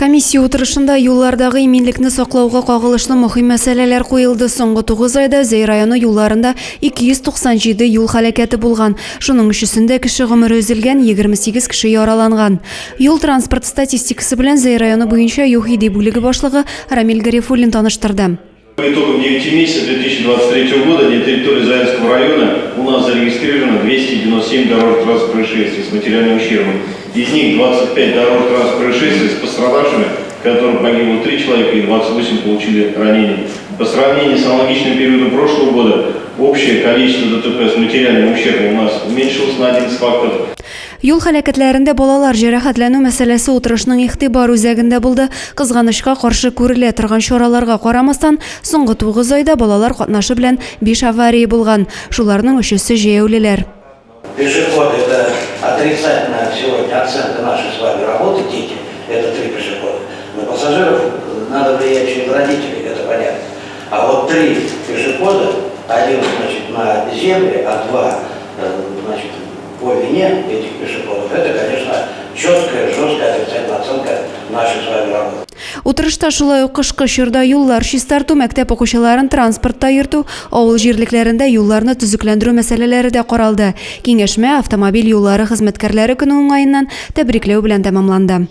Комиссия отырышында юллардагы иминлекне саклауга кагылышлы мөһим мәсьәләләр куелды. Соңгы 9 айда Зәй районы юлларында 297 юл һәлакәте булган. Шуның өчесендә кеше гомере өзелгән, 28 кеше яраланган. Юл транспорт статистикасы белән Зәй районы буенча ЮХИДИ бүлеге башлыгы Рамил Гарифуллин таныштырды. По итогам 9 месяцев 2023 года на территории Заинского района у нас зарегистрировано 297 дорожно-транспортных происшествий с материальным ущербом. Из них 25 дорожно-транспортных происшествий с пострадавшими, в которых погибло 3 человека и 28 получили ранения. По сравнению с аналогичным периодом прошлого года, общее количество ДТП с материальным ущербом у нас уменьшилось на 11 фактов. Юл һәлакәтләрендә балалар җәрәхәтләнү мәсьәләсе утырышның игътибар үзәгендә булды. Кызганычка каршы күрелә торган чараларга карамастан, соңгы 9 айда балалар катнашы белән 5 авария булган. Шуларның 3-се җәяүлеләр. Пешеходы – это отрицательная сегодня оценка нашей с вами работы, дети – это 3 пешехода. На пассажиров надо влиять через родителей, это понятно. А вот 3 пешехода, один, значит, на земле, а 2, значит, по вине этих пешеходов, это, конечно, четкая, жесткая отрицательная оценка нашей с вами работы. Утырышта шулай ук кышкы чорда юллар чистарту, мәктәп укучыларын транспортта йөртү, авыл җирлекләрендә юлларны төзекләндерү мәсьәләләре дә каралды. Киңәшмә автомобиль юллары хезмәткәрләре көне уңаеннан тәбрикләү белән тәмамланды.